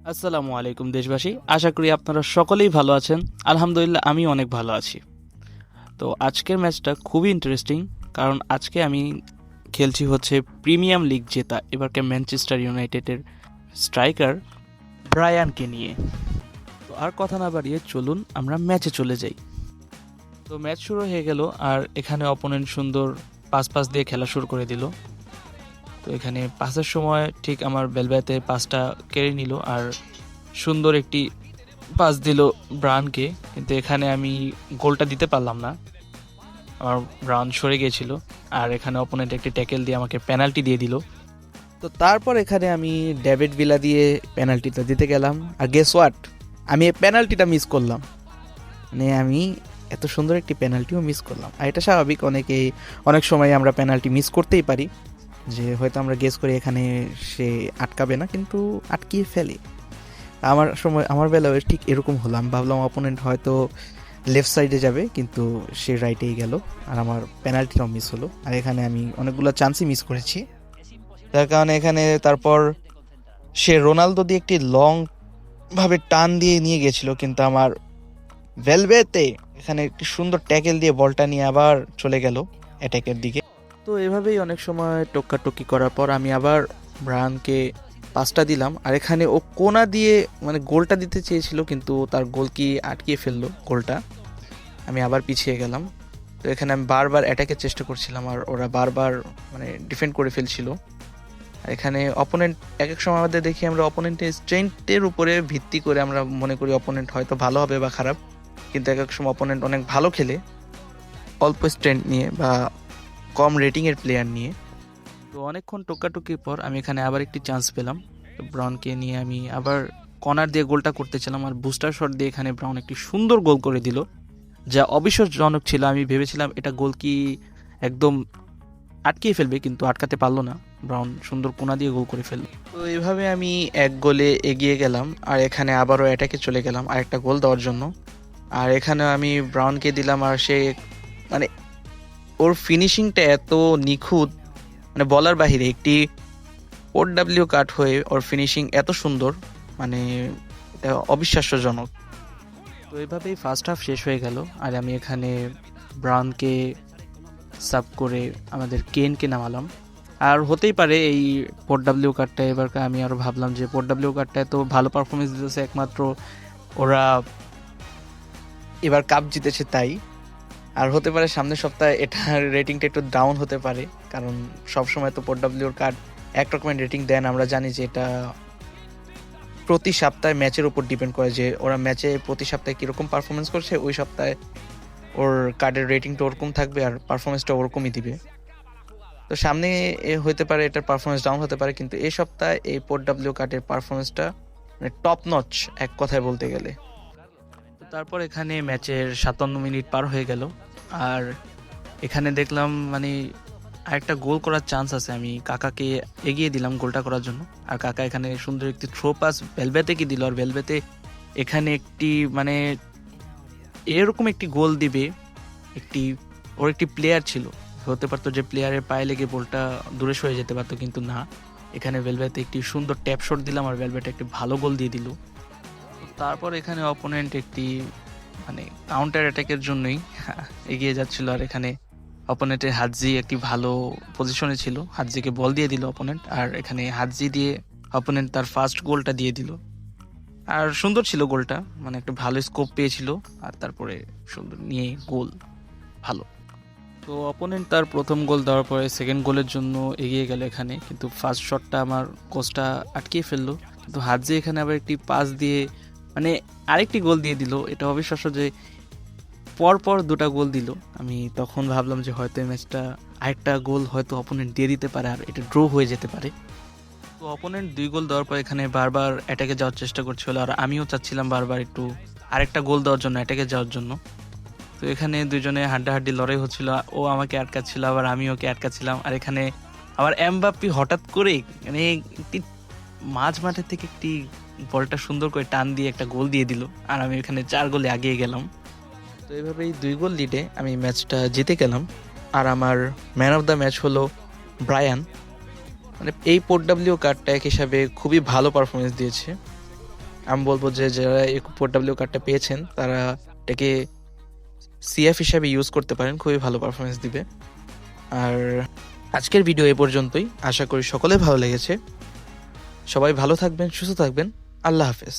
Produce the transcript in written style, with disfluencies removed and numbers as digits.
আসসালামু আলাইকুম দেশবাসী, আশা করি আপনারা সকলেই ভালো আছেন। আলহামদুলিল্লাহ আমি অনেক ভালো আছি। তো আজকের ম্যাচটা খুবই ইন্টারেস্টিং, কারণ আজকে আমি খেলছি হচ্ছে প্রিমিয়াম লিগ জেতা এবারকে ম্যানচেস্টার ইউনাইটেডের স্ট্রাইকার ব্রায়ানকে নিয়ে। তো আর কথা না বাড়িয়ে চলুন আমরা ম্যাচে চলে যাই। তো ম্যাচ শুরু হয়ে গেল, আর এখানে অপোনেন্ট সুন্দর পাস দিয়ে খেলা শুরু করে দিল। তো এখানে পাসের সময় ঠিক আমার বেলব্যাতে পাসটা কেড়ে নিল আর সুন্দর একটি পাস দিল ব্রাউনকে, কিন্তু এখানে আমি গোলটা দিতে পারলাম না, আমার ব্রাউন সরে গিয়েছিল। আর এখানে অপোনেন্ট একটি ট্যাকেল দিয়ে আমাকে পেনাল্টি দিয়ে দিল। তো তারপর এখানে আমি ডেভিড ভিলা দিয়ে পেনাল্টিটা দিতে গেলাম, আর গেস হোয়াট, আমি এই পেনাল্টিটা মিস করলাম। মানে আমি এত সুন্দর একটি পেনাল্টিও মিস করলাম। আর এটা স্বাভাবিক, অনেক সময় আমরা পেনাল্টি মিস করতেই পারি, যে হয়তো আমরা গেস করি এখানে সে আটকাবে না, কিন্তু আটকিয়ে ফেলে। আমার বেলাও ঠিক এরকম হলো। আমি ভাবলাম অপোনেন্ট হয়তো লেফট সাইডে যাবে, কিন্তু সে রাইটেই গেল, আর আমার পেনাল্টিটাও মিস হলো। আর এখানে আমি অনেকগুলো চান্সই মিস করেছি, যার কারণে এখানে তারপর সে রোনালদো দিয়ে একটি লং ভাবে টান দিয়ে নিয়ে গেছিল, কিন্তু আমার ভেলভেতে এখানে একটি সুন্দর ট্যাকেল দিয়ে বলটা নিয়ে আবার চলে গেল অ্যাটাকের দিকে। তো এভাবেই অনেক সময় টক্কাটক্কি করার পর আমি আবার ব্রায়ানকে পাসটা দিলাম, আর এখানে ও কোনা দিয়ে মানে গোলটা দিতে চেয়েছিল, কিন্তু তার গোল কি আটকিয়ে ফেললো গোলটা। আমি আবার পিছিয়ে গেলাম। তো এখানে আমি বারবার অ্যাটাকের চেষ্টা করছিলাম, আর ওরা বারবার মানে ডিফেন্ড করে ফেলছিল। আর এখানে অপোনেন্ট এক এক সময় আমাদের দেখি আমরা অপোনেন্টের স্ট্রেংথের উপরে ভিত্তি করে আমরা মনে করি অপোনেন্ট হয়তো ভালো হবে বা খারাপ, কিন্তু এক এক সময় অপোনেন্ট অনেক ভালো খেলে অল্প স্ট্রেংথ নিয়ে বা কম রেটিংয়ের প্লেয়ার নিয়ে। তো অনেকক্ষণ টোকাটুকির পর আমি এখানে আবার একটি চান্স পেলাম। তো ব্রাউনকে নিয়ে আমি আবার কর্নার দিয়ে গোলটা করতেছিলাম, আর বুস্টার শট দিয়ে এখানে ব্রাউন একটি সুন্দর গোল করে দিল, যা অবিশ্বাসজনক ছিল। আমি ভেবেছিলাম এটা গোল কি একদম আটকিয়ে ফেলবে, কিন্তু আটকাতে পারলো না। ব্রাউন সুন্দর কোনা দিয়ে গোল করে ফেললো। তো এইভাবে আমি এক গোলে এগিয়ে গেলাম, আর এখানে আবারও অ্যাটাকে চলে গেলাম আর একটা গোল দেওয়ার জন্য। আর এখানে আমি ব্রাউনকে দিলাম, আর সে মানে ওর ফিনিশিংটা এত নিখুঁত, মানে বলার বাহিরে। একটি OW কাট হয়ে ওর ফিনিশিং এত সুন্দর, মানে এটা অবিশ্বাস্যজনক। তো এইভাবেই ফার্স্ট হাফ শেষ হয়ে গেল, আর আমি এখানে ব্রাউনকে সাব করে আমাদের কেনকে নামালাম। আর হতেই পারে এই OW কার্ডটা এবার আমি আরও ভাবলাম যে OW কার্ডটা এত ভালো পারফরমেন্স দিতেছে, একমাত্র ওরা এবার কাপ জিতেছে তাই। আর হতে পারে সামনের সপ্তাহে এটার রেটিংটা একটু ডাউন হতে পারে, কারণ সবসময় তো OWর কার্ড একরকমের রেটিং দেন। আমরা জানি যে এটা প্রতি সপ্তাহে ম্যাচের উপর ডিপেন্ড করে, যে ওরা ম্যাচে প্রতি সপ্তাহে কীরকম পারফরমেন্স করছে, ওই সপ্তাহে ওর কার্ডের রেটিংটা ওরকম থাকবে আর পারফরমেন্সটা ওরকমই দিবে। তো সামনে হতে পারে এটার পারফরমেন্স ডাউন হতে পারে, কিন্তু এই সপ্তাহে এই OW কার্ডের পারফরমেন্সটা মানে টপ নচ এক কথায় বলতে গেলে। তারপর এখানে ম্যাচের 57 মিনিট পার হয়ে গেল, আর এখানে দেখলাম মানে আরেকটা গোল করার চান্স আছে। আমি কাকাকে এগিয়ে দিলাম গোলটা করার জন্য, আর কাকা এখানে সুন্দর একটি থ্রো পাস ভেলভেতে কি দিল, আর ভেলভেতে এখানে একটি মানে এরকম একটি গোল দিবে। ওর একটি প্লেয়ার ছিল, হতে পারতো যে প্লেয়ারের পায়ে লেগে বলটা দূরে সরে যেতে পারতো, কিন্তু না, এখানে ভেলভেতে একটি সুন্দর ট্যাপ শট দিলাম, আর ভেলভেতে একটি ভালো গোল দিয়ে দিল। তারপর এখানে অপোনেন্ট একটি মানে কাউন্টার অ্যাটাকের জন্যই এগিয়ে যাচ্ছিল, আর এখানে অপোনেন্টের হাজি একটি ভালো পজিশনে ছিল, হাজিকে বল দিয়ে দিল অপোনেন্ট, আর এখানে হাজি দিয়ে অপোনেন্ট তার ফার্স্ট গোলটা দিয়ে দিল। আর সুন্দর ছিল গোলটা, মানে একটা ভালো স্কোপ পেয়েছিল, আর তারপরে সুন্দর নিয়ে গোল ভালো। তো অপোনেন্ট তার প্রথম গোল দেওয়ার পরে সেকেন্ড গোলের জন্য এগিয়ে গেল এখানে, কিন্তু ফার্স্ট শটটা আমার কোচটা আটকিয়ে ফেললো। কিন্তু হাজি এখানে আবার একটি পাস দিয়ে মানে আরেকটি গোল দিয়ে দিল। এটা অবিশ্বাস্য যে পরপর দুটা গোল দিল। আমি তখন ভাবলাম যে হয়তো এই ম্যাচটা আরেকটা গোল হয়তো অপোনেন্ট দিয়ে দিতে পারে, আর এটা ড্র হয়ে যেতে পারে। তো অপোনেন্ট 2 গোল দেওয়ার পর এখানে বারবার অ্যাটাকে যাওয়ার চেষ্টা করছিল, আর আমিও চাচ্ছিলাম বারবার একটু আরেকটা গোল দেওয়ার জন্য, অ্যাটাকে যাওয়ার জন্য। তো এখানে দুজনে হাড্ডাহাড্ডি লড়াই হচ্ছিল, ও আমাকে আটকাচ্ছিল, আবার আমি ওকে আটকাচ্ছিলাম। আর এখানে আবার এমবাপ্পে হঠাৎ করে মানে একটি মাঝ মাঠের থেকে একটি বলটা সুন্দর করে টান দিয়ে একটা গোল দিয়ে দিল, আর আমি এখানে 4 গোলে এগিয়ে গেলাম। তো এইভাবেই 2 গোল লিডে আমি ম্যাচটা জিতে গেলাম। আর আমার ম্যান অফ দ্য ম্যাচ হলো ব্রায়ান। মানে এই OW কার্ডটা এক হিসাবে খুবই ভালো পারফরমেন্স দিয়েছে। আমি বলবো যে যারা এই 4W কার্ডটা পেয়েছেন তারা এটাকে সিএফ হিসাবে ইউজ করতে পারেন, খুবই ভালো পারফরমেন্স দিবে। আর আজকের ভিডিও এ পর্যন্তই, আশা করি সকলে ভালো লেগেছে। সবাই ভালো থাকবেন, সুস্থ থাকবেন, আল্লাহ হাফেজ।